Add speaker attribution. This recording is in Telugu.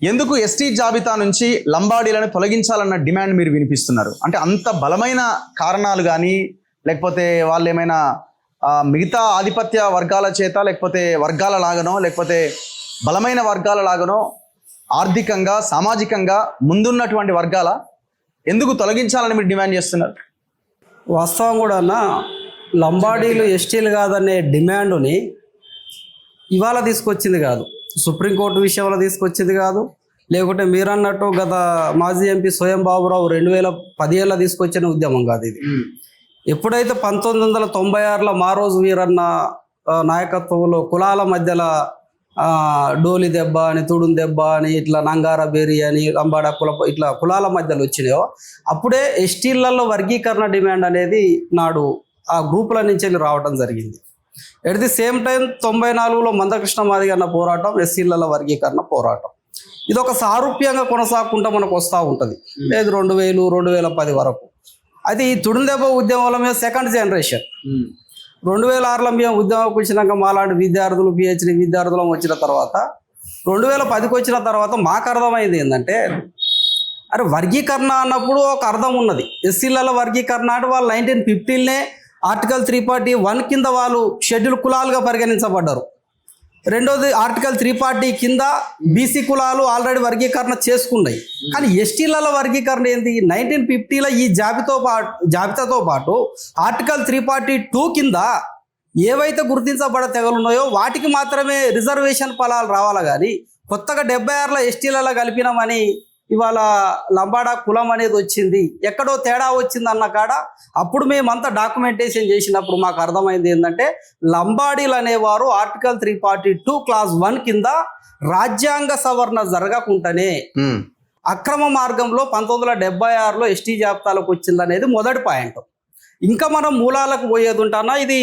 Speaker 1: ఎందుకు ఎస్టీ జాబితా నుంచి లంబాడీలను తొలగించాలన్న డిమాండ్ మీరు వినిపిస్తున్నారు? అంటే అంత బలమైన కారణాలు కానీ, లేకపోతే వాళ్ళు ఏమైనా మిగతా ఆధిపత్య వర్గాల చేత, లేకపోతే వర్గాల లాగానో, లేకపోతే బలమైన వర్గాల లాగానో ఆర్థికంగా సామాజికంగా ముందున్నటువంటి వర్గాల ఎందుకు తొలగించాలని మీరు డిమాండ్ చేస్తున్నారు?
Speaker 2: వాస్తవం కూడా అన్న, లంబాడీలు ఎస్టీలు కాదనే డిమాండ్ని ఇవాళ తీసుకొచ్చింది కాదు, సుప్రీంకోర్టు విషయంలో తీసుకొచ్చింది కాదు, లేకుంటే మీరు అన్నట్టు గత మాజీ ఎంపీ స్వయం బాబురావు 2017లో తీసుకొచ్చిన ఉద్యమం కాదు ఇది. ఎప్పుడైతే 1996లో మారోజు వీరన్న నాయకత్వంలో కులాల మధ్యలో డోలి దెబ్బ అని, తుడుం దెబ్బ అని, ఇట్లా నంగార బేరి అని, లంబాడ ఇట్లా కులాల మధ్యలో వచ్చినాయో అప్పుడే ఎస్టీలలో వర్గీకరణ డిమాండ్ అనేది నాడు ఆ గ్రూపుల నుంచి వెళ్ళి రావడం జరిగింది. ఎట్ ది సేమ్ టైం 94లో మందకృష్ణ మాదిగ అన్న పోరాటం, ఎస్సీలలో వర్గీకరణ పోరాటం, ఇది ఒక సారూప్యంగా కొనసాగుకుంటూ మనకు వస్తూ ఉంటుంది. లేదు 2000, 2010 వరకు. అది ఈ తుడుందెబ్బ ఉద్యమంలో మేము సెకండ్ జనరేషన్. 2006లో మేము ఉద్యమంకి వచ్చినాక మాలాంటి విద్యార్థులు, పిహెచ్డి విద్యార్థులం వచ్చిన తర్వాత 2010కి వచ్చిన తర్వాత మాకు అర్థమైంది ఏంటంటే, అరే వర్గీకరణ అన్నప్పుడు ఒక అర్థం ఉన్నది. ఎస్సీలలో వర్గీకరణ అంటే వాళ్ళు 1915నే ఆర్టికల్ 341 కింద వాళ్ళు షెడ్యూల్ కులాలుగా పరిగణించబడ్డారు. రెండోది ఆర్టికల్ 340 కింద బీసీ కులాలు ఆల్రెడీ వర్గీకరణ చేసుకున్నాయి. కానీ ఎస్టీలలో వర్గీకరణ ఏంది? 1950లో ఈ జాబితాతో పాటు ఆర్టికల్ 342 కింద ఏవైతే గుర్తించబడ తెగలున్నాయో వాటికి మాత్రమే రిజర్వేషన్ ఫలాలు రావాలి. కానీ కొత్తగా 76లో ఎస్టీలలో కలిపినామని ఇవాళ లంబాడా కులం అనేది వచ్చింది, ఎక్కడో తేడా వచ్చింది అన్న కాడ అప్పుడు మేమంతా డాక్యుమెంటేషన్ చేసినప్పుడు మాకు అర్థమైంది ఏంటంటే, లంబాడీలు అనేవారు ఆర్టికల్ 342 క్లాస్ 1 కింద రాజ్యాంగ సవరణ జరగకుండానే అక్రమ మార్గంలో 1976లో ఎస్టీ జాబితాలకు వచ్చింది అనేది మొదటి పాయింట్. ఇంకా మనం మూలాలకు పోయేది ఉంటానా, ఇది